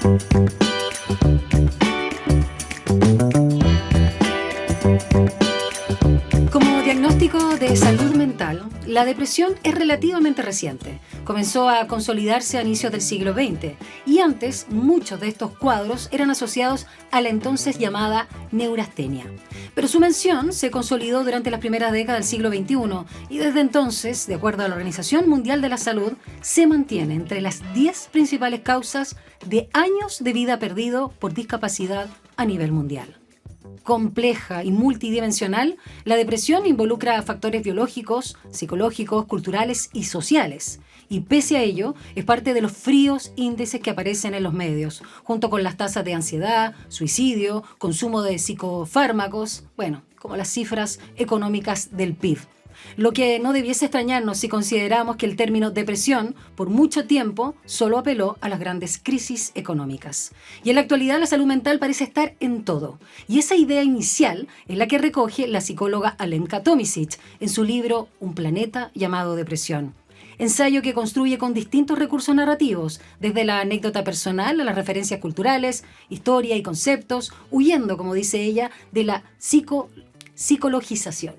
Como diagnóstico de salud mental, la depresión es relativamente reciente. Comenzó a consolidarse a inicios del siglo XX y antes muchos de estos cuadros eran asociados a la entonces llamada neurastenia. Pero su mención se consolidó durante las primeras décadas del siglo XXI y desde entonces, de acuerdo a la Organización Mundial de la Salud, se mantiene entre las 10 principales causas de años de vida perdido por discapacidad a nivel mundial. Compleja y multidimensional, la depresión involucra factores biológicos, psicológicos, culturales y sociales. Y pese a ello, es parte de los fríos índices que aparecen en los medios, junto con las tasas de ansiedad, suicidio, consumo de psicofármacos, como las cifras económicas del PIB. Lo que no debiese extrañarnos si consideramos que el término depresión, por mucho tiempo, solo apeló a las grandes crisis económicas. Y en la actualidad la salud mental parece estar en todo. Y esa idea inicial es la que recoge la psicóloga Alemka Tomisic en su libro Un planeta llamado Depresión. Ensayo que construye con distintos recursos narrativos, desde la anécdota personal a las referencias culturales, historia y conceptos, huyendo, como dice ella, de la psicologización.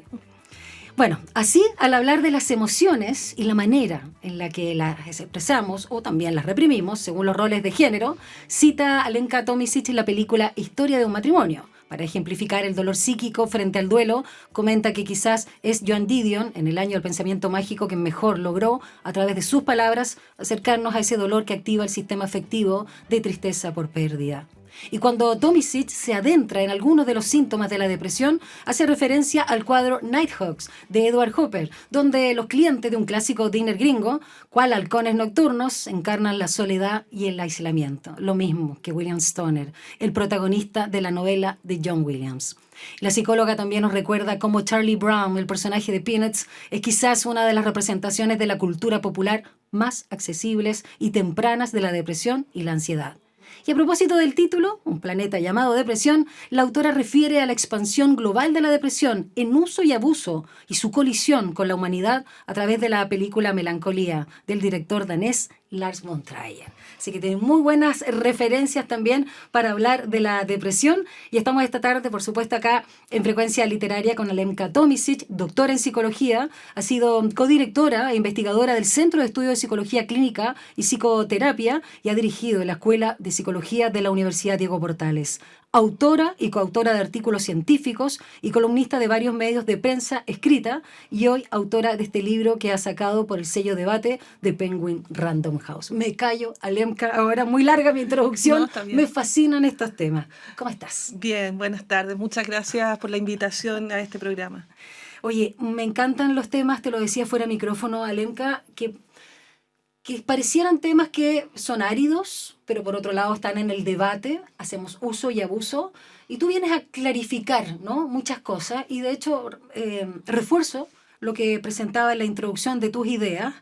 Así, al hablar de las emociones y la manera en la que las expresamos o también las reprimimos, según los roles de género, cita Alemka Tomisic la película Historia de un matrimonio. Para ejemplificar el dolor psíquico frente al duelo, comenta que quizás es Joan Didion, en el año del pensamiento mágico, quien mejor logró, a través de sus palabras, acercarnos a ese dolor que activa el sistema afectivo de tristeza por pérdida. Y cuando Tomisic se adentra en algunos de los síntomas de la depresión, hace referencia al cuadro Nighthawks de Edward Hopper, donde los clientes de un clásico diner gringo, cual halcones nocturnos, encarnan la soledad y el aislamiento, lo mismo que William Stoner, el protagonista de la novela de John Williams. La psicóloga también nos recuerda cómo Charlie Brown, el personaje de Peanuts, es quizás una de las representaciones de la cultura popular más accesibles y tempranas de la depresión y la ansiedad. Y a propósito del título, Un planeta llamado Depresión, la autora refiere a la expansión global de la depresión en uso y abuso y su colisión con la humanidad a través de la película Melancolía, del director danés Lars von Trier. Así que tiene muy buenas referencias también para hablar de la depresión. Y estamos esta tarde, por supuesto, acá en Frecuencia Literaria con Alemka Tomisic, doctora en psicología. Ha sido codirectora e investigadora del Centro de Estudios de Psicología Clínica y Psicoterapia y ha dirigido la Escuela de Psicología de la Universidad Diego Portales. Autora y coautora de artículos científicos y columnista de varios medios de prensa escrita y hoy autora de este libro que ha sacado por el sello Debate de Penguin Random House. Me callo, Alemka, ahora muy larga mi introducción, no, me fascinan estos temas. ¿Cómo estás? Bien, buenas tardes, muchas gracias por la invitación a este programa. Oye, me encantan los temas, te lo decía fuera de micrófono, Alemka, que parecieran temas que son áridos, pero por otro lado están en el debate, hacemos uso y abuso, y tú vienes a clarificar, ¿no?, muchas cosas, y de hecho refuerzo lo que presentaba en la introducción de tus ideas,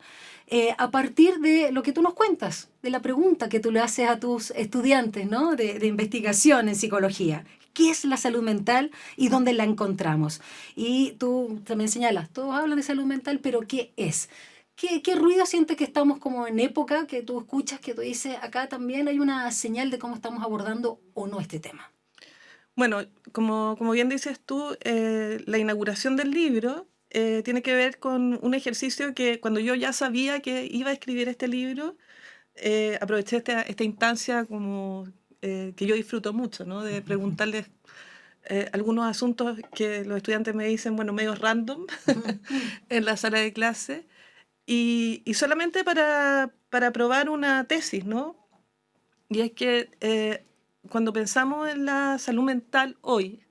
a partir de lo que tú nos cuentas, de la pregunta que tú le haces a tus estudiantes, ¿no?, de investigación en psicología. ¿Qué es la salud mental y dónde la encontramos? Y tú también señalas, todos hablan de salud mental, pero ¿qué es? ¿Qué ruido sientes que estamos como en época que tú escuchas, que tú dices, acá también hay una señal de cómo estamos abordando o no este tema? Bueno, como bien dices tú, la inauguración del libro tiene que ver con un ejercicio que cuando yo ya sabía que iba a escribir este libro, aproveché esta instancia como que yo disfruto mucho, ¿no?, de preguntarles algunos asuntos que los estudiantes me dicen, medio random en la sala de clase. Y solamente para probar una tesis, ¿no? Y es que cuando pensamos en la salud mental hoy,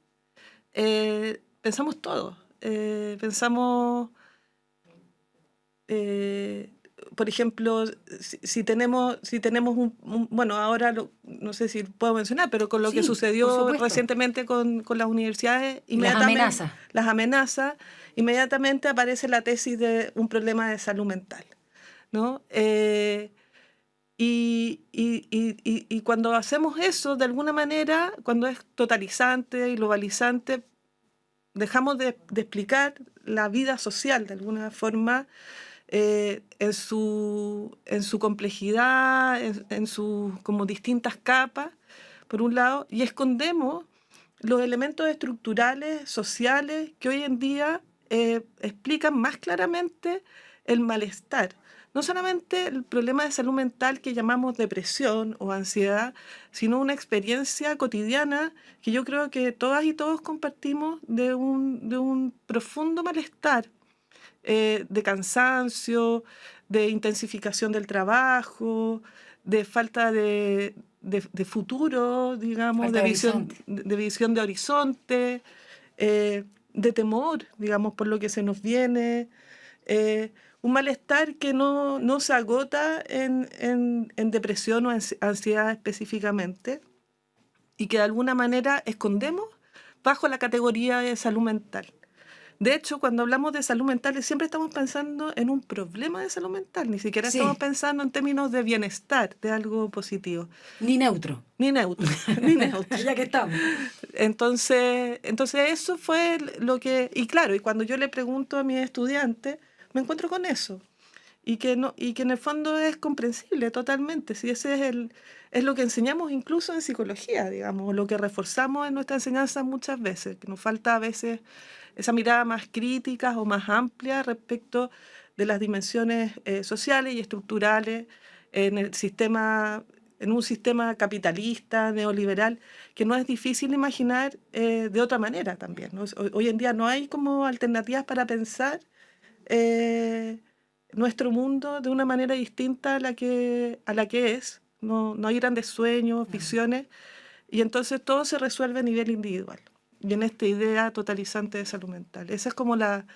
pensamos todo. Pensamos, por ejemplo, si tenemos ahora no sé si puedo mencionar, pero con lo que sucedió recientemente con las universidades, inmediatamente las amenazas, inmediatamente aparece la tesis de un problema de salud mental, ¿no? Y cuando hacemos eso, de alguna manera, cuando es totalizante y globalizante, dejamos de explicar la vida social de alguna forma, en su complejidad, en sus como distintas capas, por un lado, y escondemos los elementos estructurales, sociales, que hoy en día explican más claramente el malestar. No solamente el problema de salud mental que llamamos depresión o ansiedad, sino una experiencia cotidiana que yo creo que todas y todos compartimos de un profundo malestar, de cansancio, de intensificación del trabajo, de falta de futuro, digamos, Falta de horizonte. de visión de horizonte, de temor, digamos, por lo que se nos viene, un malestar que no se agota en depresión o ansiedad específicamente, y que de alguna manera escondemos bajo la categoría de salud mental. De hecho, cuando hablamos de salud mental, siempre estamos pensando en un problema de salud mental, ni siquiera estamos Sí, pensando en términos de bienestar, de algo positivo, ni neutro, ni neutro, ni neutro. ya que estamos. Entonces eso fue lo que, y claro, y cuando yo le pregunto a mis estudiantes, me encuentro con eso. Y que, no, y que en el fondo es comprensible totalmente, si ese es lo que enseñamos incluso en psicología, digamos, lo que reforzamos en nuestra enseñanza muchas veces, que nos falta a veces esa mirada más crítica o más amplia respecto de las dimensiones sociales y estructurales en el sistema, en un sistema capitalista, neoliberal, que no es difícil imaginar de otra manera también, ¿no? Hoy en día no hay como alternativas para pensar eh, nuestro mundo de una manera distinta a la que es. No hay grandes sueños, visiones, y entonces todo se resuelve a nivel individual. Y en esta idea totalizante de salud mental. Esa es como la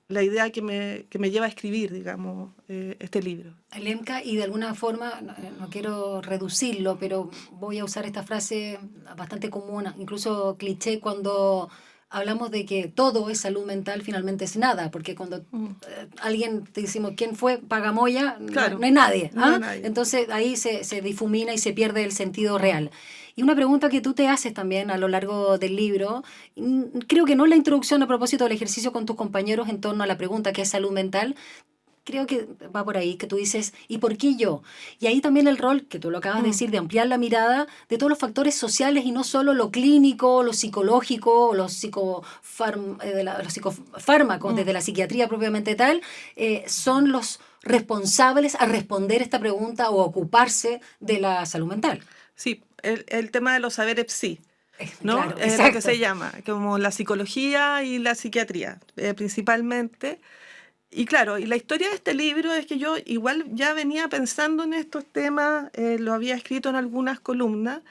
idea que me lleva a escribir, digamos, este libro. Lemka, y de alguna forma, no quiero reducirlo, pero voy a usar esta frase bastante común, incluso cliché, cuando hablamos de que todo es salud mental, finalmente es nada, porque cuando Mm. alguien te decimos quién fue Pagamoya, Claro, no hay nadie. no hay ¿Ah? nadie. Entonces ahí se difumina y se pierde el sentido real. Y una pregunta que tú te haces también a lo largo del libro, creo que no en la introducción a propósito del ejercicio con tus compañeros en torno a la pregunta ¿qué es salud mental? Creo que va por ahí, que tú dices, ¿y por qué yo? Y ahí también el rol, que tú lo acabas de Mm. decir, de ampliar la mirada de todos los factores sociales y no solo lo clínico, lo psicológico, los los psicofármacos, Mm. desde la psiquiatría propiamente tal, son los responsables a responder esta pregunta o ocuparse de la salud mental. Sí, el tema de los saberes psi, ¿no? Claro, Lo que se exacto. llama, como la psicología y la psiquiatría, principalmente. Y claro, y la historia de este libro es que yo igual ya venía pensando en estos temas, lo había escrito en algunas columnas,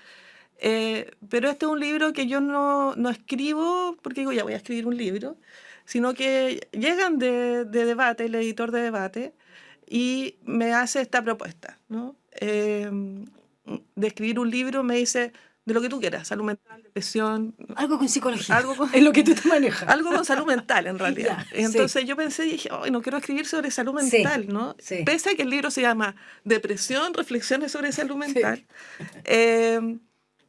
pero este es un libro que yo no escribo porque digo, ya voy a escribir un libro, sino que llegan de debate, el editor de debate, y me hace esta propuesta, ¿no? De escribir un libro, me dice, de lo que tú quieras, salud mental, depresión, Algo con psicología, algo con, es lo que tú te manejas. algo con salud mental en realidad. Ya, sí, Entonces yo pensé y dije, "Ay, no quiero escribir sobre salud sí, mental, ¿no?" sí, Pese a que el libro se llama Depresión, Reflexiones sobre salud sí. mental. Eh,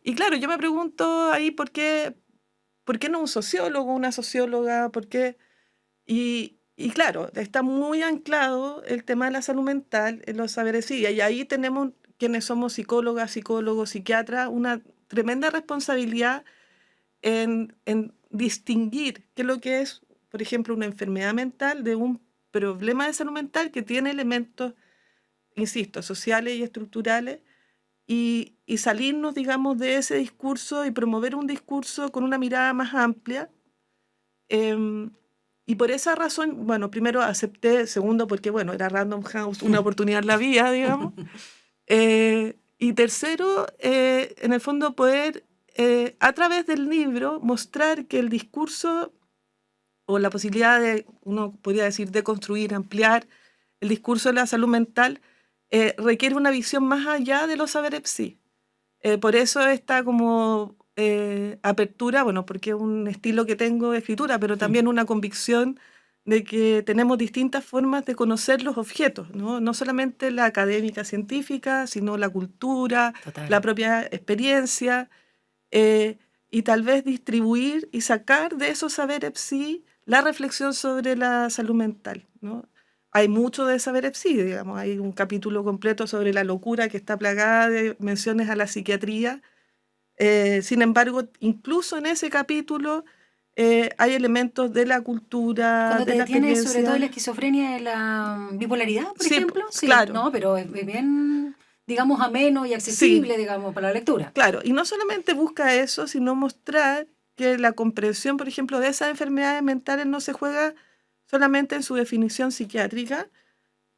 y claro, yo me pregunto ahí por qué no un sociólogo, una socióloga, por qué... Y claro, está muy anclado el tema de la salud mental en los saberes sí, y ahí tenemos quienes somos psicólogas, psicólogos, psiquiatras, una tremenda responsabilidad en distinguir qué es lo que es, por ejemplo, una enfermedad mental de un problema de salud mental que tiene elementos, insisto, sociales y estructurales, y salirnos, digamos, de ese discurso y promover un discurso con una mirada más amplia. Em, y por esa razón, bueno, primero acepté, segundo, porque, bueno, era Random House, una oportunidad en la vida, digamos. Y tercero, en el fondo poder, a través del libro, mostrar que el discurso o la posibilidad de, uno podría decir, de construir, ampliar el discurso de la salud mental, requiere una visión más allá de los saberes psi. Por eso esta como apertura, bueno, porque es un estilo que tengo de escritura, pero también una convicción de que tenemos distintas formas de conocer los objetos, ¿no? No solamente la académica científica, sino la cultura, la Total. propia experiencia, y tal vez distribuir y sacar de esos saberes psi la reflexión sobre la salud mental, ¿no? hay mucho de saber psi, digamos, hay un capítulo completo sobre la locura que está plagada de menciones a la psiquiatría. Sin embargo, incluso en ese capítulo hay elementos de la cultura, Cuando te de la detienes sobre todo en la experiencia. esquizofrenia y la bipolaridad, por Sí, ejemplo, sí, claro, no, pero es bien, digamos, ameno y sí, accesible, digamos, para la lectura. claro. Y no solamente busca eso, sino mostrar que la comprensión, por ejemplo, de esas enfermedades mentales no se juega solamente en su definición psiquiátrica,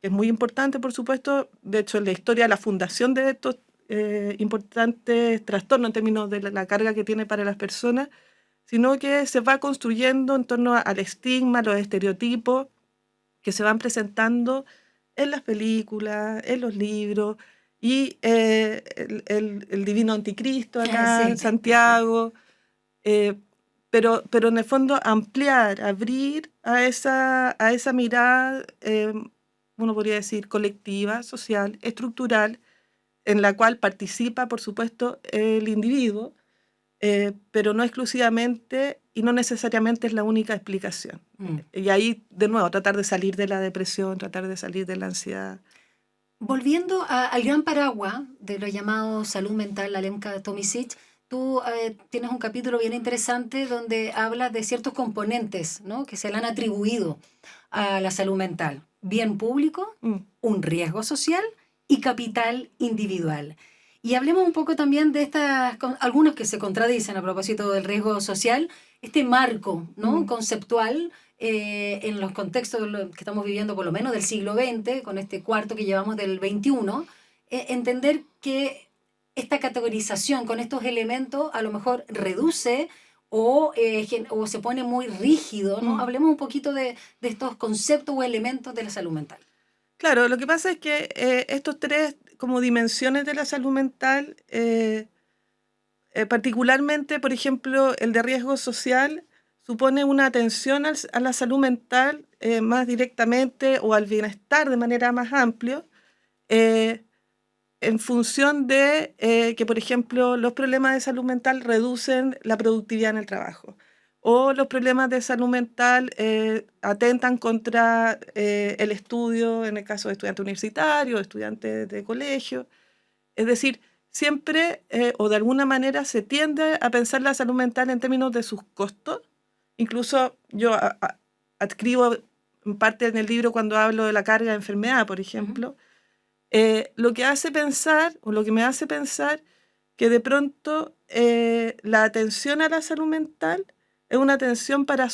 que es muy importante, por supuesto. De hecho, en la historia, la fundación de estos importantes trastornos en términos de la carga que tiene para las personas, sino que se va construyendo en torno al estigma, los estereotipos que se van presentando en las películas, en los libros, y el divino anticristo acá en Sí, Santiago, eh, pero en el fondo ampliar, abrir a esa mirada, uno podría decir, colectiva, social, estructural, en la cual participa, por supuesto, el individuo, pero no exclusivamente y no necesariamente es la única explicación. Mm. Y ahí, de nuevo, tratar de salir de la depresión, tratar de salir de la ansiedad. Volviendo al gran paraguas de lo llamado salud mental, la Alenka Tomisic, tú tienes un capítulo bien interesante donde hablas de ciertos componentes, ¿no?, que se le han atribuido a la salud mental. Bien público, Mm, un riesgo social y capital individual. Y hablemos un poco también de algunos que se contradicen a propósito del riesgo social, este marco, ¿no?, mm. conceptual en los contextos que estamos viviendo, por lo menos del siglo XX, con este cuarto que llevamos del XXI, entender que esta categorización con estos elementos a lo mejor reduce o se pone muy rígido, ¿no? Mm. Hablemos un poquito de estos conceptos o elementos de la salud mental. Claro, lo que pasa es que estos tres como dimensiones de la salud mental, particularmente, por ejemplo, el de riesgo social, supone una atención a la salud mental más directamente o al bienestar de manera más amplia, eh, en función de que, por ejemplo, los problemas de salud mental reducen la productividad en el trabajo, o los problemas de salud mental atentan contra el estudio, en el caso de estudiantes universitarios, estudiantes de colegio. Es decir, siempre o de alguna manera se tiende a pensar la salud mental en términos de sus costos. Incluso yo adscribo en parte en el libro cuando hablo de la carga de enfermedad, por Ujú. ejemplo, lo que hace pensar, o lo que me hace pensar, que de pronto la atención a la salud mental es una atención para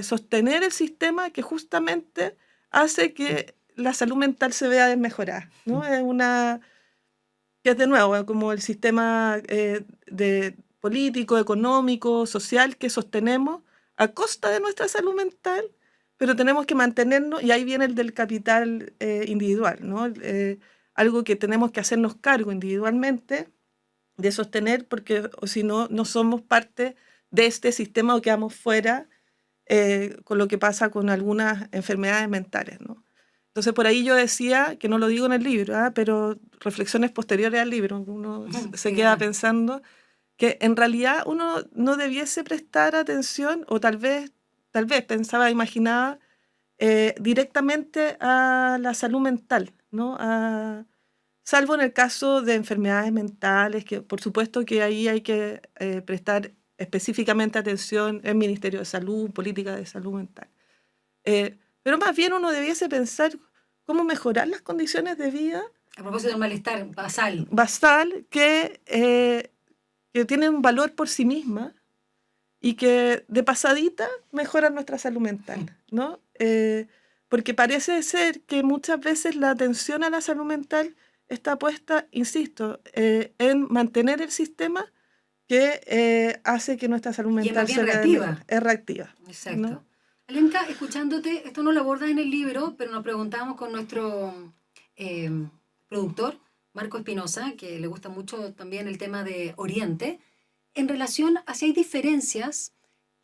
sostener el sistema que justamente hace que la salud mental se vea desmejorada, ¿no? Es una, que es de nuevo como el sistema de político, económico, social que sostenemos a costa de nuestra salud mental, pero tenemos que mantenernos, y ahí viene el del capital individual, ¿no? Algo que tenemos que hacernos cargo individualmente de sostener, porque o si no, no somos parte de este sistema o quedamos fuera con lo que pasa con algunas enfermedades mentales, ¿no? Entonces, por ahí yo decía, que no lo digo en el libro, pero reflexiones posteriores al libro, uno se Sí, queda además. pensando que en realidad uno no debiese prestar atención, o tal vez pensaba, imaginaba, directamente a la salud mental, ¿no? Salvo en el caso de enfermedades mentales, que por supuesto que ahí hay que prestar específicamente atención en Ministerio de Salud, política de salud mental. Pero más bien uno debiese pensar cómo mejorar las condiciones de vida A propósito del malestar basal. basal que tienen un valor por sí misma y que de pasadita mejoran nuestra salud mental, ¿no? Porque parece ser que muchas veces la atención a la salud mental está puesta, insisto, en mantener el sistema que hace que nuestra salud Y es más mental bien se vea mejor. reactiva. Es reactiva, ¿no? Exacto. Alenka, escuchándote, esto no lo abordas en el libro, pero nos preguntamos con nuestro eh, productor, Marco Espinosa, que le gusta mucho también el tema de Oriente, en relación a si hay diferencias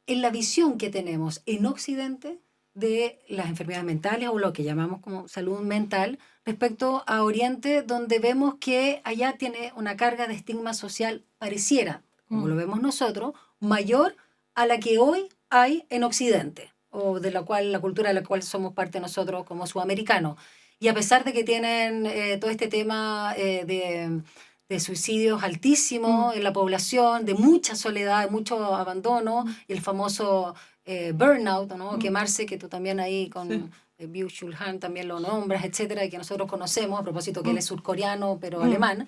en la visión que tenemos en Occidente de las enfermedades mentales o lo que llamamos como salud mental respecto a Oriente, donde vemos que allá tiene una carga de estigma social pareciera, como lo Mm. vemos nosotros, mayor a la que hoy hay en Occidente. o de la cultura de la cual somos parte nosotros como sudamericanos. Y a pesar de que tienen todo este tema de suicidios altísimos en la población, de mucha soledad, de mucho abandono, y el famoso burnout, ¿no? Quemarse, que tú también ahí Sí. con Byung-Chul Han también lo nombras, etcétera, y que nosotros conocemos, a propósito que él Mm, es surcoreano, pero mm. alemán.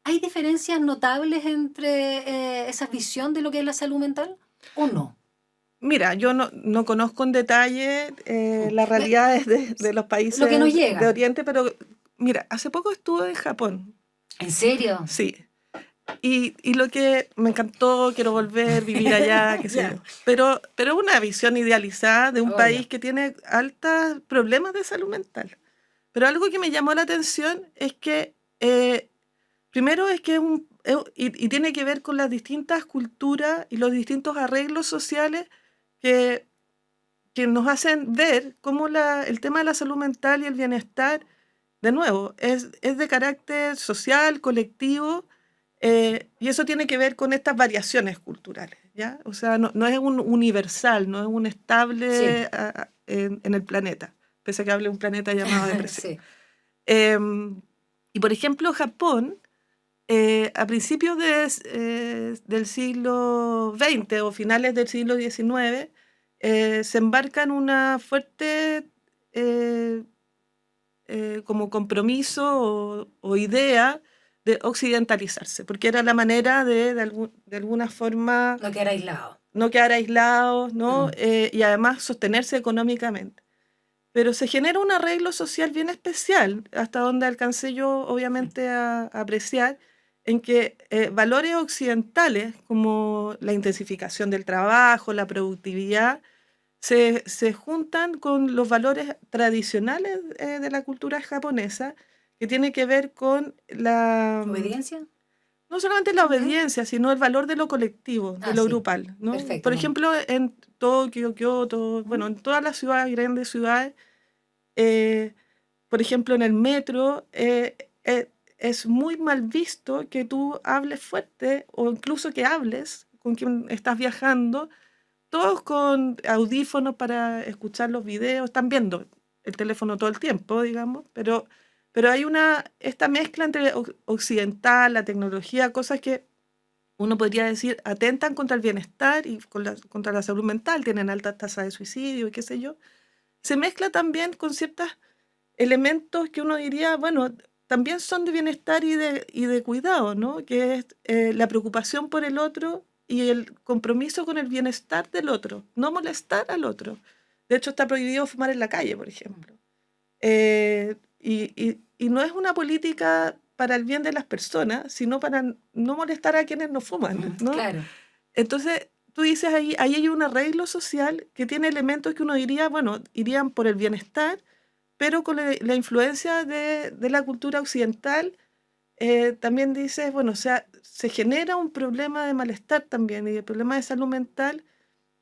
¿Hay diferencias notables entre esa visión de lo que es la salud mental o no? Mira, yo no conozco en detalle las Me- realidades de los lo que nos países de llega. Oriente, pero mira, hace poco estuve en Japón, ¿En serio? sí, y lo que me encantó, quiero volver, vivir allá, qué sé Ya, yo, pero una visión idealizada de un país obvio. que tiene altos problemas de salud mental. Pero algo que me llamó la atención es que, primero es que y tiene que ver con las distintas culturas y los distintos arreglos sociales que que nos hacen ver cómo el tema de la salud mental y el bienestar, de nuevo, es de carácter social, colectivo, y eso tiene que ver con estas variaciones culturales, ¿ya? O sea, no es un universal, no es un Sí, estable en el planeta, pese a que hable de un planeta llamado depresión. sí. Em, y por ejemplo, Japón, a principios del siglo XX o finales del siglo XIX, se embarca en una fuerte eh, como compromiso o idea de occidentalizarse, porque era la manera de alguna forma No quedar aislado. no quedar aislados, ¿no? Mm. Y además sostenerse económicamente. Pero se genera un arreglo social bien especial, hasta donde alcancé yo obviamente a apreciar, en que valores occidentales como la intensificación del trabajo, la productividad, se juntan con los valores tradicionales de la cultura japonesa, que tiene que ver con ¿Obediencia? no solamente la También. obediencia, sino el valor de lo colectivo, de Ah, lo sí. grupal, ¿no? Perfecto, Por no. ejemplo, en Tokio, Kioto, bueno, ¿Mm? en todas las ciudades, grandes ciudades, eh, por ejemplo, en el metro, es muy mal visto que tú hables fuerte o incluso que hables con quien estás viajando, todos con audífonos para escuchar los videos, están viendo el teléfono todo el tiempo, digamos, pero hay esta mezcla entre occidental, la tecnología, cosas que uno podría decir atentan contra el bienestar y contra la salud mental, tienen altas tasas de suicidio y qué sé yo, se mezcla también con ciertos elementos que uno diría, bueno, también son de bienestar y de cuidado, ¿no? Que es la preocupación por el otro y el compromiso con el bienestar del otro, no molestar al otro. De hecho, está prohibido fumar en la calle, por ejemplo. Y no es una política para el bien de las personas, sino para no molestar a quienes no fuman, ¿no? Claro. Entonces, tú dices ahí hay un arreglo social que tiene elementos que uno diría, bueno, irían por el bienestar, pero con la influencia de la cultura occidental, también dices, bueno, o sea, se genera un problema de malestar también y de problema de salud mental,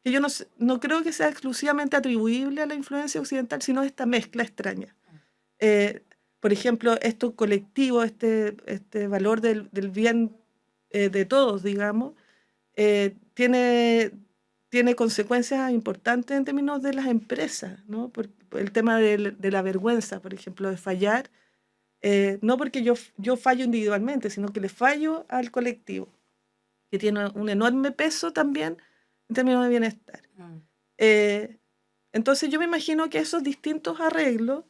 que yo no creo que sea exclusivamente atribuible a la influencia occidental, sino a esta mezcla extraña. Eh, por ejemplo, esto colectivo, este valor del bien de todos, digamos, tiene consecuencias importantes en términos de las empresas, ¿no? Por el tema de la vergüenza, por ejemplo, de fallar, no porque yo fallo individualmente, sino que le fallo al colectivo, que tiene un enorme peso también en términos de bienestar. Mm. Eh, entonces yo me imagino que esos distintos arreglos,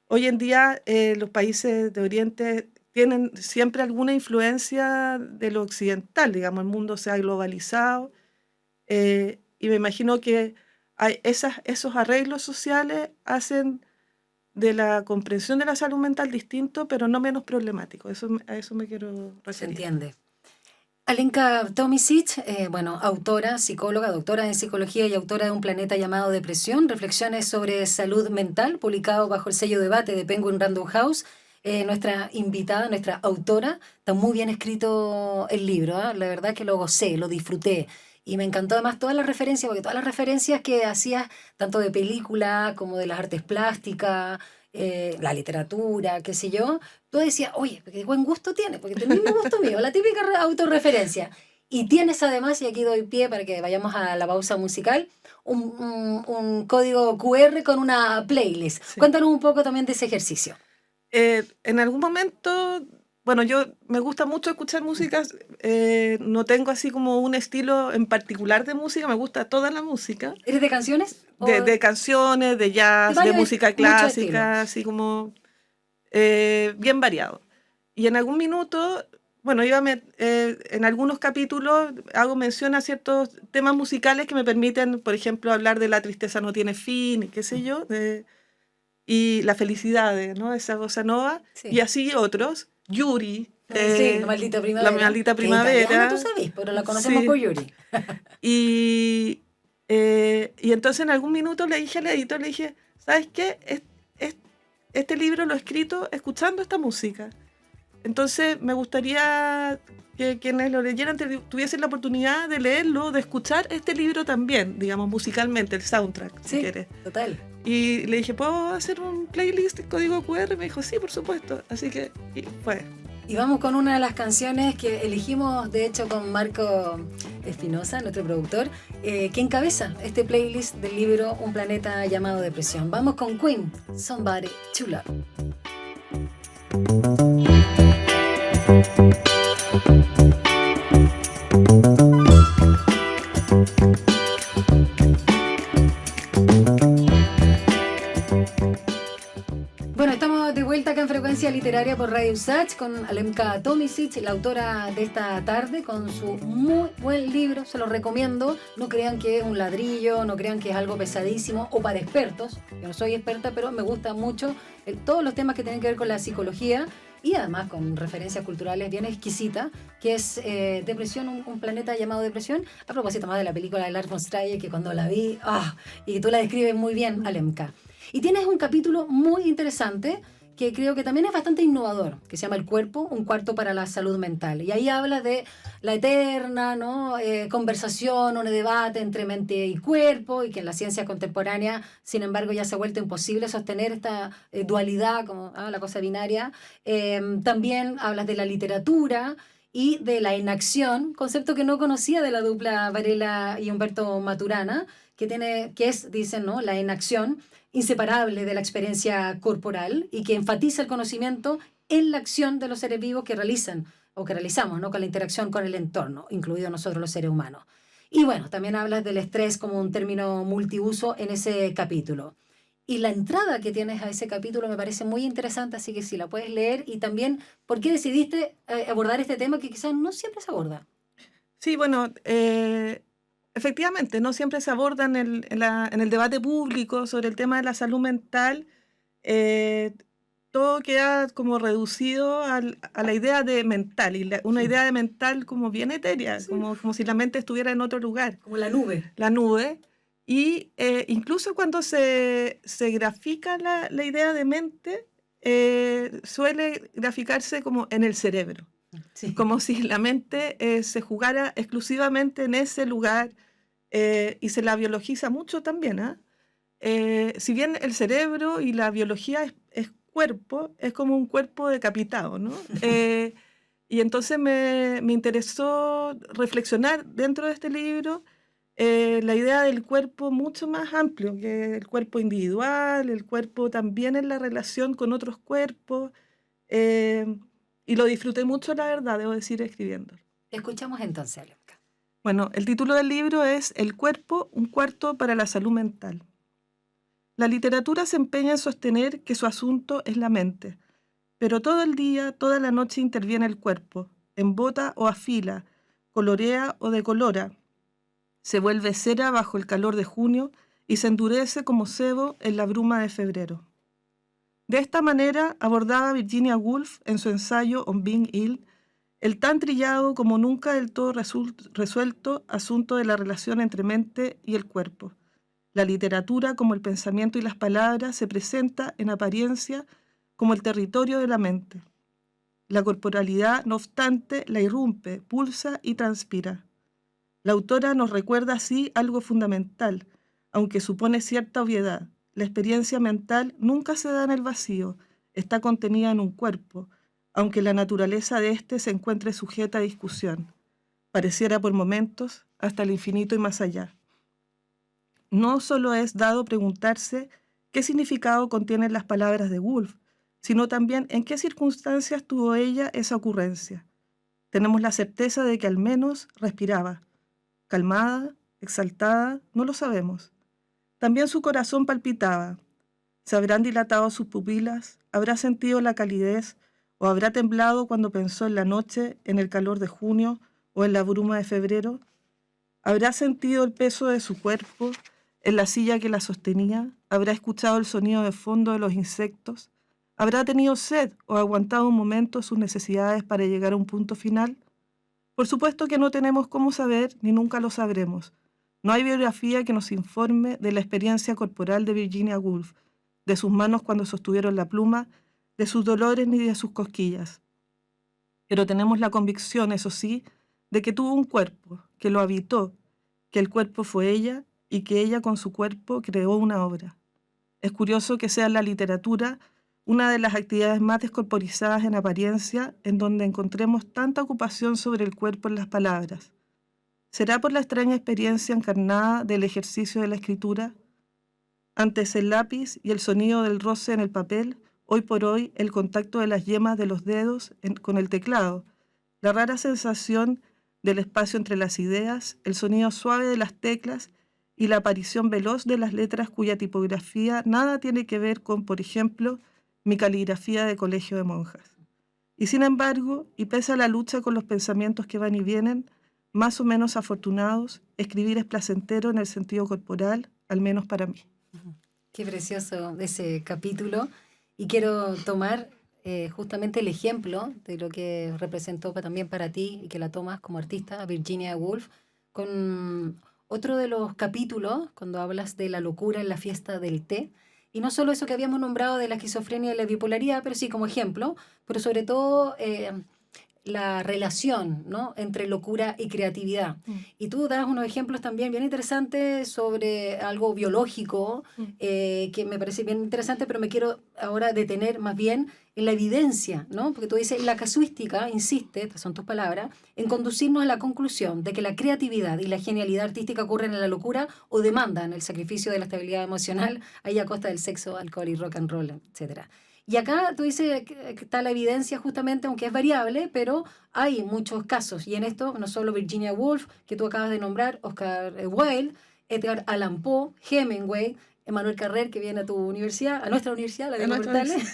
hoy en día los países de Oriente tienen siempre alguna influencia de lo occidental, digamos, el mundo se ha globalizado, y me imagino que esos arreglos sociales hacen de la comprensión de la salud mental distinto, pero no menos problemático. A eso me quiero Se referir. entiende. Alenka Tomisic, bueno, autora, psicóloga, doctora en psicología y autora de Un planeta llamado Depresión, reflexiones sobre salud mental, publicado bajo el sello Debate de Penguin Random House. Nuestra invitada, nuestra autora, está muy bien escrito el libro, ¿ah? La verdad que lo gocé, lo disfruté. Y me encantó además todas las referencias, porque todas las referencias que hacías, tanto de película como de las artes plásticas, la literatura, qué sé yo, tú decías, oye, qué buen gusto tiene, porque tiene el mismo gusto mío, la típica autorreferencia. Y tienes además, y aquí doy pie para que vayamos a la pausa musical, un código QR con una playlist. Sí. Cuéntanos un poco también de ese ejercicio. En algún momento, bueno, yo me gusta mucho escuchar música, no tengo así como un estilo en particular de música, me gusta toda la música, ¿Eres de canciones? de canciones, de De jazz, de varios, música muchos estilos. clásica, así como bien variado. Y en algún minuto, bueno, en algunos capítulos hago mención a ciertos temas musicales que me permiten, por ejemplo, hablar de la tristeza no tiene fin, qué sé yo, y la felicidad, ¿no? Esa bossa nova, Sí. Y así otros. Yuri, Sí, La Maldita Primavera. La Maldita Que italiana, Primavera. tú sabes, pero la conocemos Sí. por Yuri. Y entonces en algún minuto le dije al editor, le dije, ¿sabes qué? Este libro lo he escrito escuchando esta música. Entonces me gustaría que quienes lo leyeran tuviesen la oportunidad de leerlo, de escuchar este libro también, digamos, musicalmente, el soundtrack, si quieres. Total. Y le dije, ¿puedo hacer un playlist código QR? Me dijo, sí, por supuesto. Así que fue. Y vamos con una de las canciones que elegimos, de hecho, con Marco Espinosa, nuestro productor, que encabeza este playlist del libro Un planeta llamado depresión. Vamos con Queen, Somebody to Love. Bueno, estamos de vuelta acá en Frecuencia Literaria por Radio USACH con Alemka Tomisic, la autora de esta tarde, con su muy buen libro, se lo recomiendo. No crean que es un ladrillo, no crean que es algo pesadísimo o para expertos. Yo no soy experta, pero me gusta mucho todos los temas que tienen que ver con la psicología y además con referencias culturales bien exquisitas, que es Depresión, un planeta llamado Depresión, a propósito más de la película de Lars von Trier, que cuando la vi, y tú la describes muy bien, Alemka. Y tienes un capítulo muy interesante que creo que también es bastante innovador, que se llama El cuerpo, un cuarto para la salud mental. Y ahí habla de la eterna, ¿no? Conversación, un debate entre mente y cuerpo, y que en la ciencia contemporánea, sin embargo, ya se ha vuelto imposible sostener esta dualidad, como la cosa binaria. También hablas de la literatura y de la inacción, concepto que no conocía de la dupla Varela y Humberto Maturana, que es, dicen, ¿no? La inacción inseparable de la experiencia corporal y que enfatiza el conocimiento en la acción de los seres vivos que realizan o que realizamos, ¿no? Con la interacción con el entorno, incluidos nosotros los seres humanos. Y bueno, también hablas del estrés como un término multiuso en ese capítulo. Y la entrada que tienes a ese capítulo me parece muy interesante, así que si la puedes leer. Y también, ¿por qué decidiste abordar este tema que quizás no siempre se aborda? Sí, bueno, efectivamente, no siempre se aborda en el debate público sobre el tema de la salud mental. Todo queda como reducido a la idea de mental, y una idea de mental como bien etérea, como si la mente estuviera en otro lugar. Como la nube. La nube. Y incluso cuando se grafica la idea de mente, suele graficarse como en el cerebro. Sí. Como si la mente se jugara exclusivamente en ese lugar, y se la biologiza mucho también. Si bien el cerebro y la biología es cuerpo, es como un cuerpo decapitado, ¿no? Y entonces me interesó reflexionar dentro de este libro la idea del cuerpo mucho más amplio, que el cuerpo individual, el cuerpo también en la relación con otros cuerpos. Y lo disfruté mucho, la verdad, debo decir, escribiendo. Escuchamos entonces, Alemka. Bueno, el título del libro es El cuerpo, un cuarto para la salud mental. La literatura se empeña en sostener que su asunto es la mente, pero todo el día, toda la noche interviene el cuerpo, embota o afila, colorea o decolora, se vuelve cera bajo el calor de junio y se endurece como sebo en la bruma de febrero. De esta manera abordaba Virginia Woolf en su ensayo On Being Ill el tan trillado como nunca del todo resuelto asunto de la relación entre mente y el cuerpo. La literatura, como el pensamiento y las palabras, se presenta en apariencia como el territorio de la mente. La corporalidad, no obstante, la irrumpe, pulsa y transpira. La autora nos recuerda así algo fundamental, aunque supone cierta obviedad. La experiencia mental nunca se da en el vacío, está contenida en un cuerpo, aunque la naturaleza de éste se encuentre sujeta a discusión. pareciera por momentos hasta el infinito y más allá. No solo es dado preguntarse qué significado contienen las palabras de Woolf, sino también en qué circunstancias tuvo ella esa ocurrencia. Tenemos la certeza de que al menos respiraba. Calmada, exaltada, no lo sabemos. También su corazón palpitaba. ¿Se habrán dilatado sus pupilas? ¿Habrá sentido la calidez? ¿O habrá temblado cuando pensó en la noche, en el calor de junio o en la bruma de febrero? ¿Habrá sentido el peso de su cuerpo en la silla que la sostenía? ¿Habrá escuchado el sonido de fondo de los insectos? ¿Habrá tenido sed o aguantado un momento sus necesidades para llegar a un punto final? Por supuesto que no tenemos cómo saber ni nunca lo sabremos. No hay biografía que nos informe de la experiencia corporal de Virginia Woolf, de sus manos cuando sostuvieron la pluma, de sus dolores ni de sus cosquillas. Pero tenemos la convicción, eso sí, de que tuvo un cuerpo, que lo habitó, que el cuerpo fue ella y que ella con su cuerpo creó una obra. Es curioso que sea la literatura una de las actividades más descorporizadas en apariencia, en donde encontremos tanta ocupación sobre el cuerpo en las palabras. ¿Será por la extraña experiencia encarnada del ejercicio de la escritura? Antes el lápiz y el sonido del roce en el papel, hoy por hoy el contacto de las yemas de los dedos con el teclado, la rara sensación del espacio entre las ideas, el sonido suave de las teclas y la aparición veloz de las letras cuya tipografía nada tiene que ver con, por ejemplo, mi caligrafía de colegio de monjas. Y sin embargo, y pese a la lucha con los pensamientos que van y vienen, más o menos afortunados, escribir es placentero en el sentido corporal, al menos para mí. Qué precioso ese capítulo. Y quiero tomar justamente el ejemplo de lo que representó también para ti y que la tomas como artista, Virginia Woolf, con otro de los capítulos, cuando hablas de la locura en la fiesta del té. Y no solo eso que habíamos nombrado de la esquizofrenia y la bipolaridad, pero sí como ejemplo, pero sobre todo la relación, ¿no?, entre locura y creatividad. Y tú das unos ejemplos también bien interesantes sobre algo biológico, que me parece bien interesante, pero me quiero ahora detener más bien en la evidencia, ¿no? Porque tú dices, la casuística insiste, estas son tus palabras, en conducirnos a la conclusión de que la creatividad y la genialidad artística ocurren en la locura o demandan el sacrificio de la estabilidad emocional ahí a costa del sexo, alcohol y rock and roll, etcétera. Y acá tú dices que está la evidencia justamente, aunque es variable, pero hay muchos casos. Y en esto, no solo Virginia Woolf, que tú acabas de nombrar, Oscar Wilde, Edgar Allan Poe, Hemingway, Emmanuel Carrer, que viene a tu universidad, a nuestra universidad, la de Portales,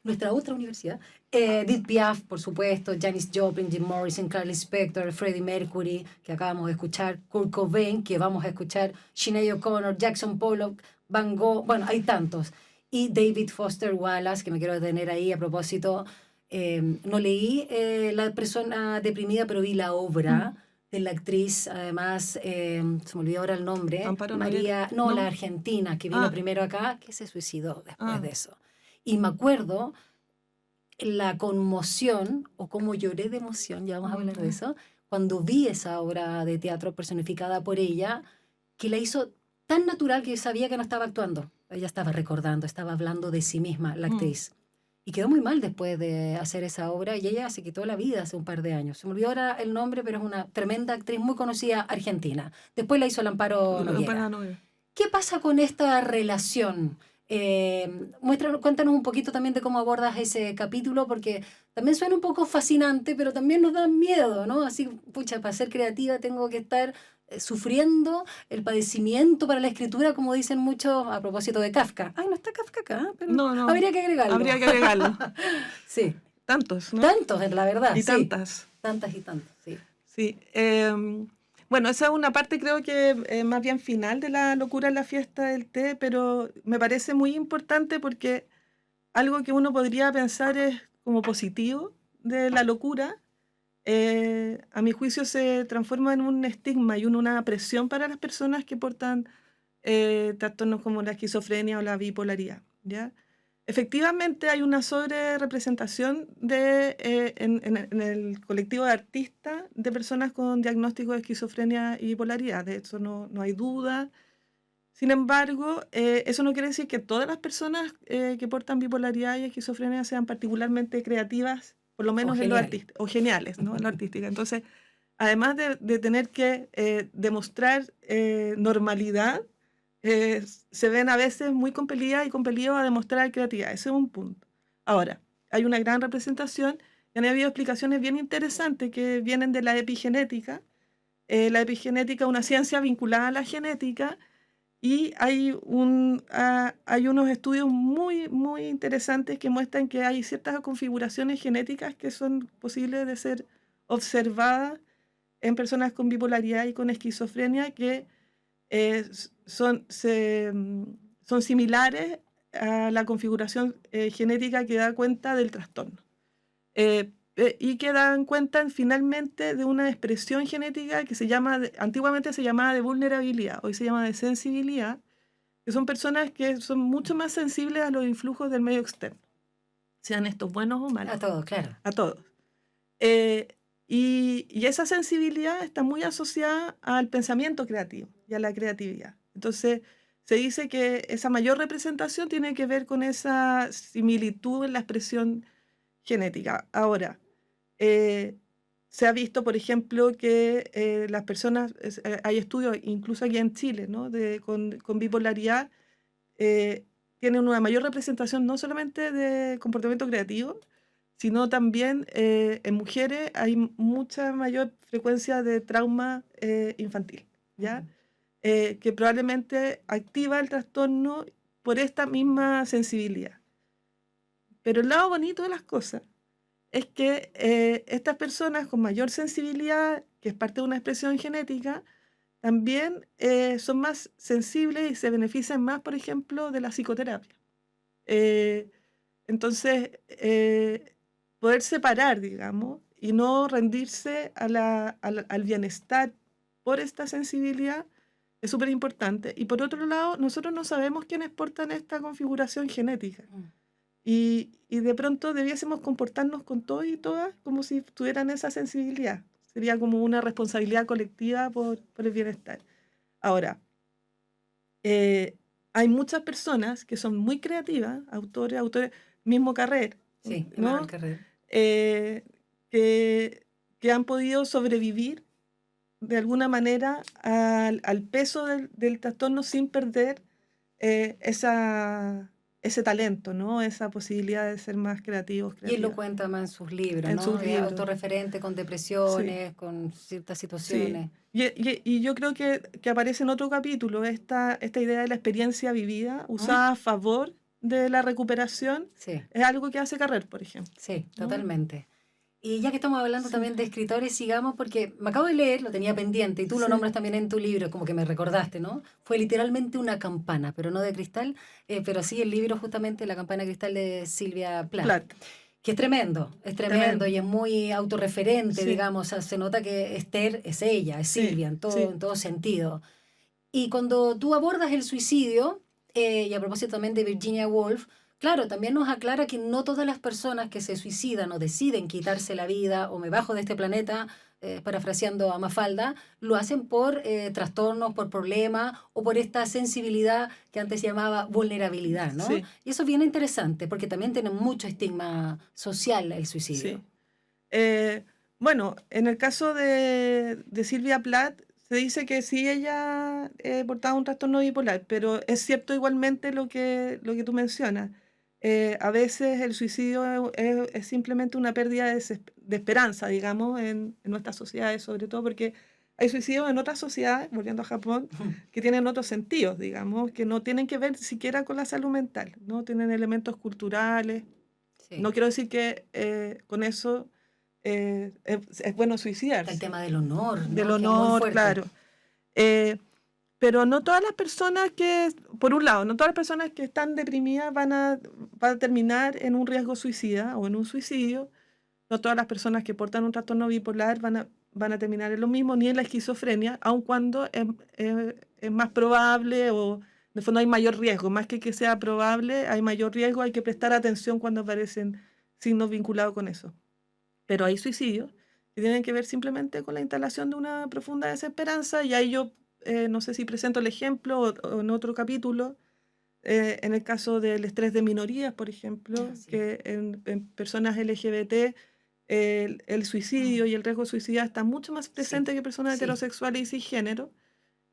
nuestra otra universidad, Edith Piaf, por supuesto, Janis Joplin, Jim Morrison, Clarice Lispector, Freddie Mercury, que acabamos de escuchar, Kurt Cobain, que vamos a escuchar, Sinead O'Connor, Jackson Pollock, Van Gogh, bueno, hay tantos. Y David Foster Wallace, que me quiero detener ahí a propósito, no leí La persona deprimida, pero vi la obra de la actriz, además, se me olvidó ahora el nombre, Amparo María, no, la argentina, que vino primero acá, que se suicidó después de eso. Y me acuerdo la conmoción, o cómo lloré de emoción, ya vamos a hablar de eso, cuando vi esa obra de teatro personificada por ella, que la hizo tan natural que yo sabía que no estaba actuando. Ella estaba recordando, estaba hablando de sí misma, la actriz. Y quedó muy mal después de hacer esa obra, y ella se quitó la vida hace un par de años. Se me olvidó ahora el nombre, pero es una tremenda actriz muy conocida argentina. Después la hizo el Amparo Noguera. ¿Qué pasa con esta relación? Cuéntanos un poquito también de cómo abordas ese capítulo, porque también suena un poco fascinante, pero también nos da miedo, ¿no? Así, pucha, para ser creativa tengo que estar sufriendo el padecimiento para la escritura, como dicen muchos a propósito de Kafka. Ay, no está Kafka acá, pero no, habría que agregarlo. Habría que agregarlo. Sí. Tantos, ¿no? Tantos, en la verdad. Y sí. tantas. Tantas y tantas, sí. Sí. Bueno, esa es una parte creo que más bien final de la locura en la fiesta del té, pero me parece muy importante porque algo que uno podría pensar es como positivo de la locura, a mi juicio se transforma en un estigma y una presión para las personas que portan trastornos como la esquizofrenia o la bipolaridad, ¿ya? Efectivamente hay una sobrerepresentación en el colectivo de artistas de personas con diagnóstico de esquizofrenia y bipolaridad, de eso no hay duda. Sin embargo, eso no quiere decir que todas las personas que portan bipolaridad y esquizofrenia sean particularmente creativas, por lo menos en lo artístico, o geniales, ¿no? En lo artístico. Entonces, además de tener que demostrar normalidad, se ven a veces muy compelidas y compelidos a demostrar creatividad. Ese es un punto. Ahora, hay una gran representación y han habido explicaciones bien interesantes que vienen de la epigenética. La epigenética es una ciencia vinculada a la genética y hay unos estudios muy, muy interesantes que muestran que hay ciertas configuraciones genéticas que son posibles de ser observadas en personas con bipolaridad y con esquizofrenia que eh, son, se, son similares a la configuración genética que da cuenta del trastorno. Y que dan cuenta finalmente de una expresión genética que antiguamente se llamaba de vulnerabilidad, hoy se llama de sensibilidad, que son personas que son mucho más sensibles a los influjos del medio externo, sean estos buenos o malos. A todos, claro. A todos. Y esa sensibilidad está muy asociada al pensamiento creativo y a la creatividad. Entonces, se dice que esa mayor representación tiene que ver con esa similitud en la expresión genética. Ahora, se ha visto, por ejemplo, que las personas, hay estudios, incluso aquí en Chile, ¿no? con bipolaridad, tienen una mayor representación no solamente de comportamiento creativo, sino también en mujeres hay mucha mayor frecuencia de trauma infantil, ¿ya? Que probablemente activa el trastorno por esta misma sensibilidad. Pero el lado bonito de las cosas es que estas personas con mayor sensibilidad, que es parte de una expresión genética, también son más sensibles y se benefician más, por ejemplo, de la psicoterapia. Entonces, poder separar, digamos, y no rendirse al bienestar por esta sensibilidad es súper importante. Y por otro lado, nosotros no sabemos quiénes portan esta configuración genética. Y de pronto debiésemos comportarnos con todos y todas como si tuvieran esa sensibilidad. Sería como una responsabilidad colectiva por el bienestar. Ahora, hay muchas personas que son muy creativas, autores, mismo Carrer, Sí, ¿no? Carrer. Que han podido sobrevivir de alguna manera al peso del trastorno sin perder ese talento, ¿no? Esa posibilidad de ser más creativos. Y él lo cuenta más en sus libros, en ¿no? sus libros. Autorreferente con depresiones, sí, con ciertas situaciones. Sí. Y yo creo que aparece en otro capítulo esta idea de la experiencia vivida usada a favor de la recuperación. Sí. Es algo que hace Carrer, por ejemplo. Sí, totalmente. Y ya que estamos hablando también de escritores, sigamos, porque me acabo de leer, lo tenía pendiente, y tú lo nombras también en tu libro, como que me recordaste, ¿no? Fue literalmente una campana, pero no de cristal, pero sí el libro justamente, La campana de cristal de Sylvia Plath. Que es tremendo y es muy autorreferente, digamos, o sea, se nota que Esther es ella, es Sylvia, en todo sentido. Y cuando tú abordas el suicidio, y a propósito también de Virginia Woolf, claro, también nos aclara que no todas las personas que se suicidan o deciden quitarse la vida o me bajo de este planeta, parafraseando a Mafalda, lo hacen por trastornos, por problemas o por esta sensibilidad que antes se llamaba vulnerabilidad, ¿no? Sí. Y eso es bien interesante porque también tiene mucho estigma social el suicidio. Sí. Bueno, en el caso de Sylvia Plath, se dice que sí ella portaba un trastorno bipolar, pero es cierto igualmente lo que tú mencionas. A veces el suicidio es simplemente una pérdida de esperanza, digamos, en nuestras sociedades, sobre todo porque hay suicidios en otras sociedades, volviendo a Japón, que tienen otros sentidos, digamos, que no tienen que ver siquiera con la salud mental, ¿no? Tienen elementos culturales. Sí. No quiero decir que con eso es bueno suicidarse. El tema del honor, ¿no? Del honor, claro. Pero no todas las personas por un lado, no todas las personas que están deprimidas van a terminar en un riesgo suicida o en un suicidio. No todas las personas que portan un trastorno bipolar van a terminar en lo mismo, ni en la esquizofrenia, aun cuando es más probable o de fondo hay mayor riesgo. Más que sea probable, hay mayor riesgo, hay que prestar atención cuando aparecen signos vinculados con eso. Pero hay suicidios que tienen que ver simplemente con la instalación de una profunda desesperanza, y ahí yo no sé si presento el ejemplo o en otro capítulo, en el caso del estrés de minorías, por ejemplo, que en personas LGBT el suicidio y el riesgo de suicidio está mucho más presente que personas heterosexuales y cisgénero,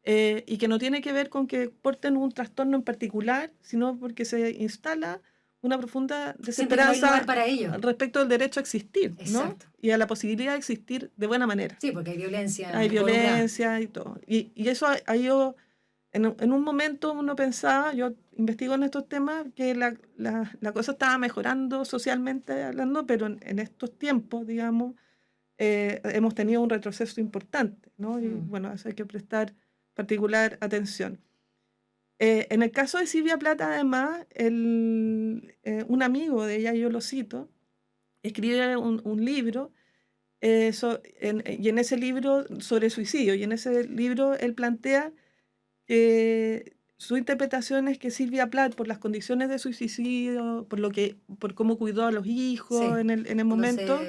y que no tiene que ver con que porten un trastorno en particular, sino porque se instala una profunda desesperanza para ello. respecto al derecho a existir, ¿no? Exacto. Y a la posibilidad de existir de buena manera. Sí, porque hay violencia. Hay violencia y todo. Y eso hay yo, en un momento uno pensaba, yo investigo en estos temas, que la cosa estaba mejorando socialmente hablando, pero en estos tiempos, digamos, hemos tenido un retroceso importante, ¿no? Y bueno, a eso hay que prestar particular atención. En el caso de Silvia Plata, además, un amigo de ella, yo lo cito, escribe un libro, y en ese libro sobre suicidio, y en ese libro él plantea que su interpretación es que Silvia Plath, por las condiciones de su suicidio, por cómo cuidó a los hijos en el momento,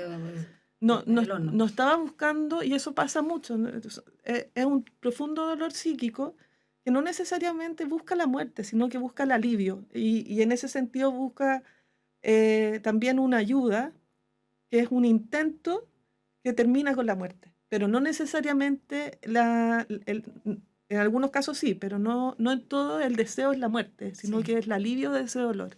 no estaba buscando, y eso pasa mucho, ¿no? Es un profundo dolor psíquico que no necesariamente busca la muerte, sino que busca el alivio, y en ese sentido busca también una ayuda, que es un intento que termina con la muerte, pero no necesariamente en algunos casos sí, pero no en todo el deseo es la muerte, sino que es el alivio de ese dolor.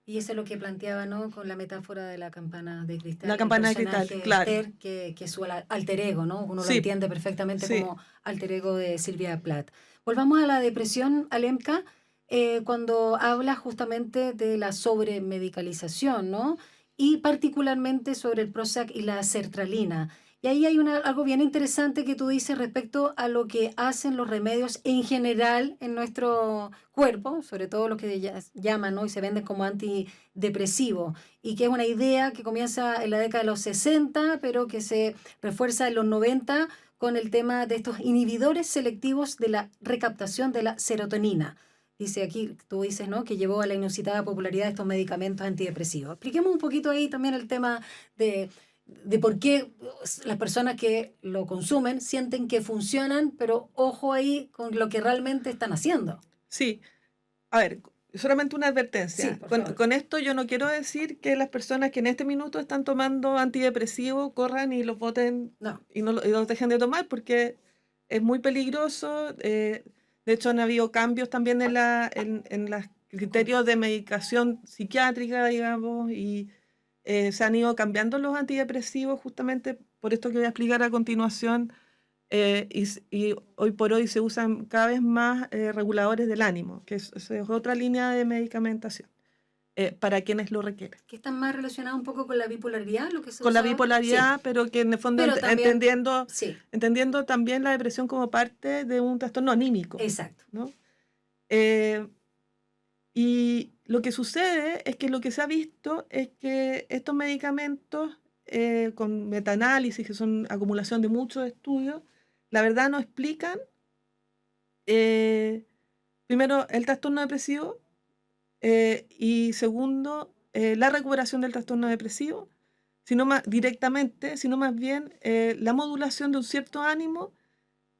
Y eso es lo que planteaba, ¿no? Con la metáfora de la campana de cristal. La campana de cristal, claro. Esther, que es su alter ego, ¿no? Uno lo entiende perfectamente como alter ego de Silvia Plath. Volvamos a la depresión, Alemka, cuando habla justamente de la sobremedicalización, ¿no? Y particularmente sobre el Prozac y la sertralina. Y ahí hay algo bien interesante que tú dices respecto a lo que hacen los remedios en general en nuestro cuerpo, sobre todo lo que llaman, ¿no? Y se venden como antidepresivos, y que es una idea que comienza en la década de los 60, pero que se refuerza en los 90 con el tema de estos inhibidores selectivos de la recaptación de la serotonina. Dice aquí, tú dices, ¿no?, que llevó a la inusitada popularidad de estos medicamentos antidepresivos. Expliquemos un poquito ahí también el tema de por qué las personas que lo consumen sienten que funcionan, pero ojo ahí con lo que realmente están haciendo. Sí, a ver, solamente una advertencia. Con esto yo no quiero decir que las personas que en este minuto están tomando antidepresivos corran y los boten y los dejen de tomar, porque es muy peligroso. De hecho, han habido cambios también en los criterios de medicación psiquiátrica, digamos, y se han ido cambiando los antidepresivos justamente por esto que voy a explicar a continuación, y hoy por hoy se usan cada vez más reguladores del ánimo, que es otra línea de medicamentación para quienes lo requieren. Que están más relacionados un poco con la bipolaridad, lo que se con la bipolaridad, pero que en el fondo entendiendo también la depresión como parte de un trastorno anímico. Exacto. ¿No? Y lo que sucede es que lo que se ha visto es que estos medicamentos con metaanálisis, que son acumulación de muchos estudios, la verdad no explican primero el trastorno depresivo, y segundo la recuperación del trastorno depresivo, sino más directamente, sino más bien la modulación de un cierto ánimo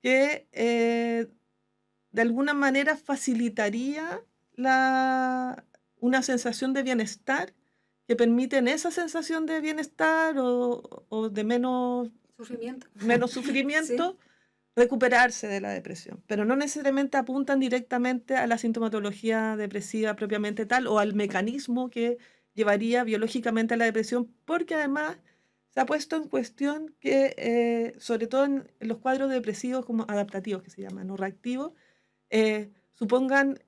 que de alguna manera facilitaría una sensación de bienestar, que permiten esa sensación de bienestar o de menos sufrimiento, recuperarse de la depresión, pero no necesariamente apuntan directamente a la sintomatología depresiva propiamente tal o al mecanismo que llevaría biológicamente a la depresión, porque además se ha puesto en cuestión que, sobre todo en los cuadros depresivos como adaptativos, que se llaman, o reactivos, supongan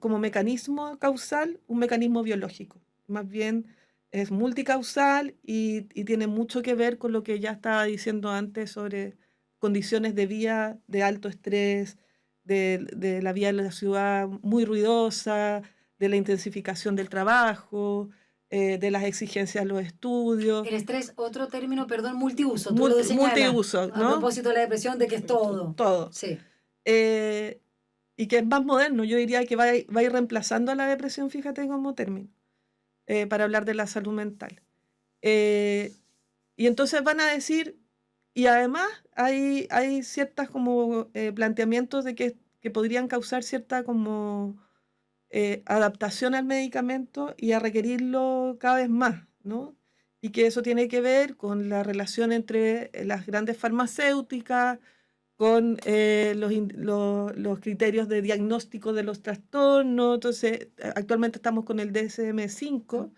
como mecanismo causal un mecanismo biológico. Más bien es multicausal y tiene mucho que ver con lo que ya estaba diciendo antes sobre condiciones de vía de alto estrés, de la vía de la ciudad muy ruidosa, de la intensificación del trabajo, de las exigencias de los estudios. El estrés, otro término, perdón, multiuso. Tú lo señalas, multiuso, ¿no? A propósito de la depresión, de que es todo. Todo. Sí. Y que es más moderno, yo diría que va a ir reemplazando a la depresión, fíjate como término, para hablar de la salud mental. Y entonces van a decir, y además hay ciertas como planteamientos de que podrían causar cierta como adaptación al medicamento y a requerirlo cada vez más, ¿no? y que eso tiene que ver con la relación entre las grandes farmacéuticas, con los criterios de diagnóstico de los trastornos. Entonces, actualmente estamos con el DSM-5,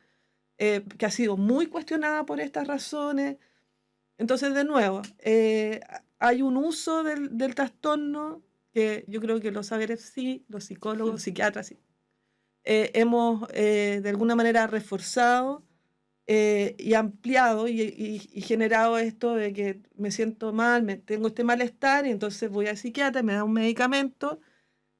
que ha sido muy cuestionada por estas razones. Entonces, de nuevo, hay un uso del trastorno que yo creo que los saberes sí, los psicólogos, psiquiatras sí, hemos de alguna manera reforzado y ampliado y generado esto de que me siento mal, tengo este malestar y entonces voy al psiquiatra, me da un medicamento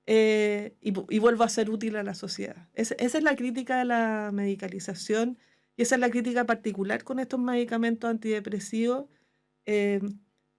y vuelvo a ser útil a la sociedad. Esa es la crítica de la medicalización y esa es la crítica particular con estos medicamentos antidepresivos, eh,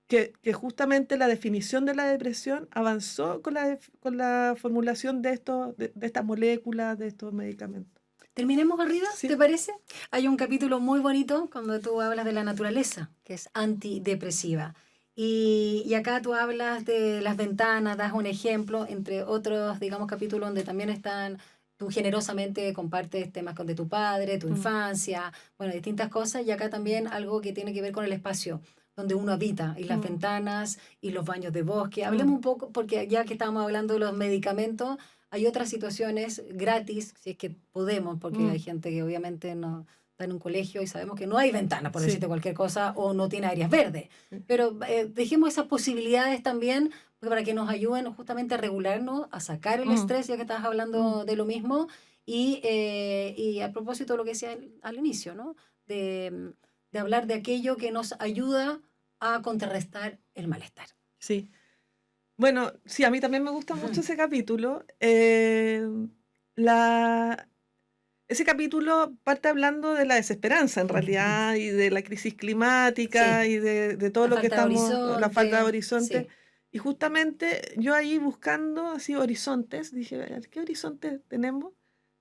que justamente la definición de la depresión avanzó con la formulación de estas moléculas, de estos medicamentos. Terminemos arriba, Sí. ¿te parece? Hay un capítulo muy bonito cuando tú hablas de la naturaleza, que es antidepresiva. Y acá tú hablas de las ventanas, das un ejemplo, entre otros, digamos, capítulos donde también están, tú generosamente compartes temas de tu padre, tu infancia, bueno, distintas cosas, y acá también algo que tiene que ver con el espacio donde uno habita, y las ventanas, y los baños de bosque. Hablemos un poco, porque ya que estábamos hablando de los medicamentos, hay otras situaciones gratis, si es que podemos, porque hay gente que obviamente no está en un colegio y sabemos que no hay ventana, por Sí. decirte cualquier cosa, o no tiene áreas verdes. Pero dejemos esas posibilidades también para que nos ayuden justamente a regularnos, a sacar el estrés, ya que estabas hablando de lo mismo, y a propósito de lo que decía al inicio, ¿no? De hablar de aquello que nos ayuda a contrarrestar el malestar. Sí. Bueno, sí, a mí también me gusta mucho ese capítulo. Ese capítulo parte hablando de la desesperanza, en realidad, y de la crisis climática, Sí. y de todo La lo que falta de estamos, la falta de horizonte, horizonte. sí. Y justamente yo ahí buscando así horizontes, dije, a ver, ¿qué horizontes tenemos?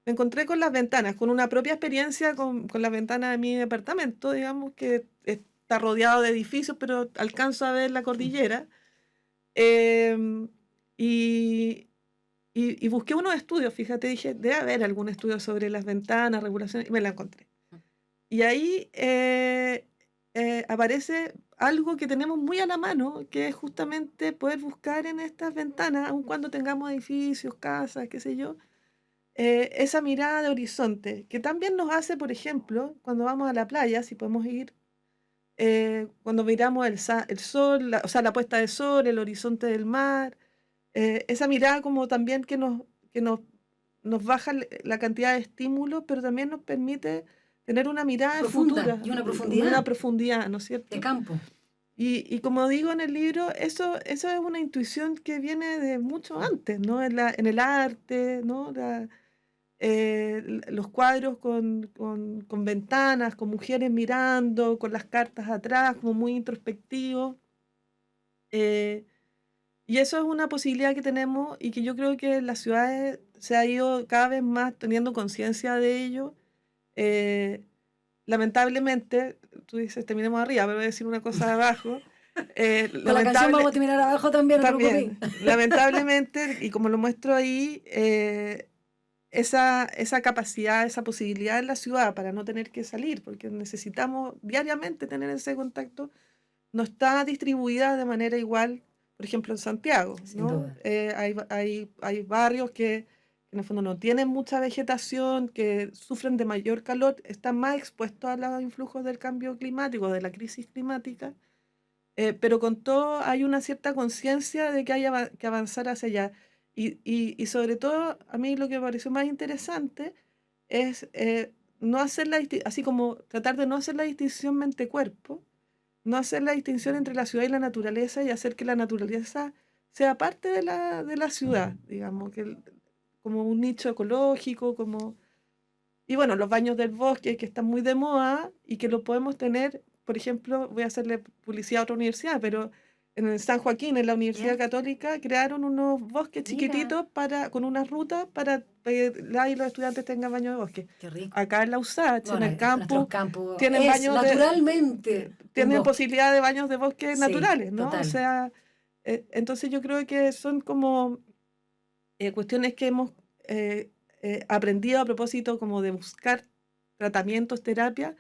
Me encontré con las ventanas, con una propia experiencia con la ventana de mi departamento, digamos, que está rodeado de edificios, pero alcanzo a ver la cordillera. Y, y busqué unos estudios, fíjate, dije, debe haber algún estudio sobre las ventanas, regulaciones, y me la encontré. Y ahí aparece algo que tenemos muy a la mano, que es justamente poder buscar en estas ventanas, aun cuando tengamos edificios, casas, qué sé yo, esa mirada de horizonte, que también nos hace, por ejemplo, cuando vamos a la playa, si podemos ir, cuando miramos el sol, o sea, la puesta de sol, el horizonte del mar, esa mirada como también nos baja la cantidad de estímulos, pero también nos permite tener una mirada Profunda, futura, y una profundidad. una profundidad, ¿no es cierto? De campo. Y como digo en el libro, eso es una intuición que viene de mucho antes, ¿no? En el arte, ¿no? Los cuadros con ventanas, con mujeres mirando, con las cartas atrás, como muy introspectivos. Y eso es una posibilidad que tenemos y que yo creo que en las ciudades se ha ido cada vez más teniendo conciencia de ello. Lamentablemente, tú dices, terminemos arriba, pero voy a decir una cosa de abajo. Con la canción vamos a terminar abajo también, no te También, preocupes. lamentablemente, y como lo muestro ahí, esa capacidad, esa posibilidad en la ciudad para no tener que salir, porque necesitamos diariamente tener ese contacto, no está distribuida de manera igual, por ejemplo, en Santiago, Sin ¿no? duda. Hay barrios que en el fondo no tienen mucha vegetación, que sufren de mayor calor, están más expuestos a los influjos del cambio climático, de la crisis climática, pero con todo hay una cierta conciencia de que hay que avanzar hacia allá. Y sobre todo, a mí lo que me pareció más interesante es no hacer así como tratar de no hacer la distinción mente-cuerpo, no hacer la distinción entre la ciudad y la naturaleza y hacer que la naturaleza sea parte de la ciudad, digamos, como un nicho ecológico, y bueno, los baños del bosque que están muy de moda y que lo podemos tener, por ejemplo, voy a hacerle publicidad a otra universidad, pero en el San Joaquín, en la Universidad Católica, crearon unos bosques chiquititos con unas rutas para que los estudiantes tengan baños de bosque. Qué rico. Acá en la USACH, Bueno, en el campus, campo tienen es baños naturalmente tienen posibilidad de baños de bosque sí, naturales, ¿no? total. O sea, entonces yo creo que son como cuestiones que hemos aprendido a propósito como de buscar tratamientos, terapias,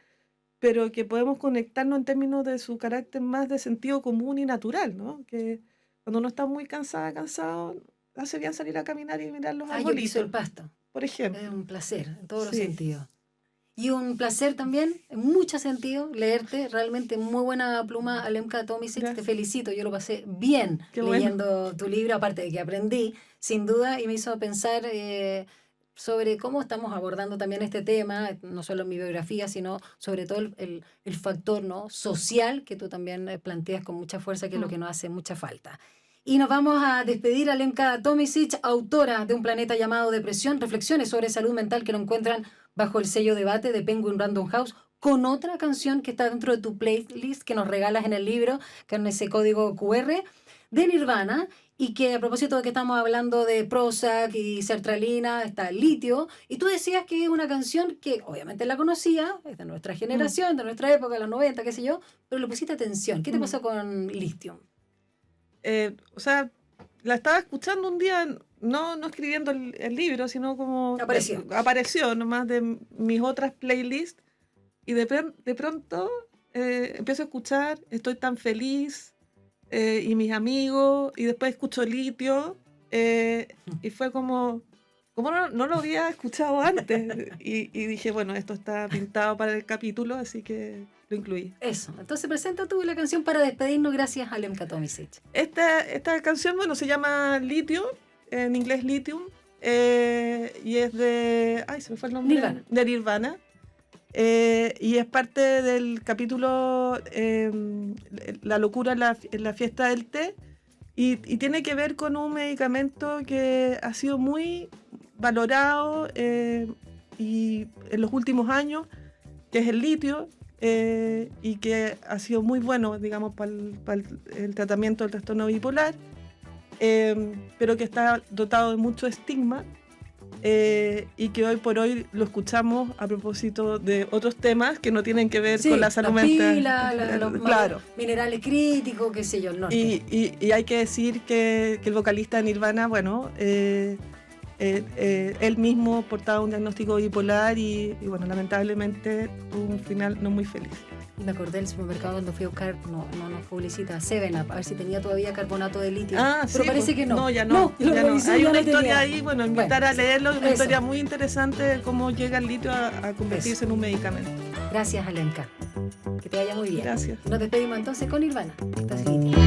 pero que podemos conectarnos en términos de su carácter más de sentido común y natural, ¿no? Que cuando uno está muy cansado, hace bien salir a caminar y mirar los Yo piso el arbolitos, pasto. por ejemplo. Es un placer en todos los Sí. sentidos. Y un placer también, en muchos sentidos, leerte. Realmente muy buena pluma, Alemka Tomisic. Te Gracias. felicito, yo lo pasé bien Qué bueno. leyendo tu libro, aparte de que aprendí, sin duda, y me hizo pensar sobre cómo estamos abordando también este tema, no solo en mi biografía, sino sobre todo el factor, ¿no?, social que tú también planteas con mucha fuerza, que es lo que nos hace mucha falta. Y nos vamos a despedir a Alemka Tomisic, autora de Un planeta llamado Depresión, reflexiones sobre salud mental que lo encuentran bajo el sello Debate de Penguin Random House, con otra canción que está dentro de tu playlist que nos regalas en el libro, con ese código QR, de Nirvana, y que a propósito de que estamos hablando de Prozac y sertralina, está Litio, y tú decías que es una canción que obviamente la conocía, es de nuestra generación, de nuestra época, los 90, qué sé yo, pero le pusiste atención. ¿Qué te pasó con Lithium? O sea, la estaba escuchando un día, no escribiendo el libro, sino como apareció nomás de mis otras playlists, y de pronto empiezo a escuchar Estoy tan feliz, y mis amigos, y después escucho Litio, y fue como no lo había escuchado antes, y dije, bueno, esto está pintado para el capítulo, así que lo incluí. Eso, entonces presenta tú la canción para despedirnos, gracias a Alemka Tomisic. Esta canción, bueno, se llama Litio, en inglés Lithium, y es de... Ay, se me fue el nombre. Nirvana. De Nirvana. Y es parte del capítulo La locura en la fiesta del té, y tiene que ver con un medicamento que ha sido muy valorado y en los últimos años, que es el litio, y que ha sido muy bueno, digamos, para el tratamiento del trastorno bipolar, pero que está dotado de mucho estigma, y que hoy por hoy lo escuchamos a propósito de otros temas que no tienen que ver con la salud mental. Claro. Minerales críticos, qué sé yo, el norte. Y hay que decir que el vocalista de Nirvana, bueno, él mismo portaba un diagnóstico bipolar y bueno, lamentablemente tuvo un final no muy feliz. Me acordé del supermercado cuando fui a buscar, no nos publicita, 7-Up, a ver si tenía todavía carbonato de litio. Pero sí, parece que no. No, ya no. Hay una historia ahí, bueno, invitar a leerlo, una historia muy interesante de cómo llega el litio a convertirse en un medicamento. Gracias, Alemka. Que te vaya muy bien. Gracias. Nos despedimos entonces con Nirvana. Estás Litio.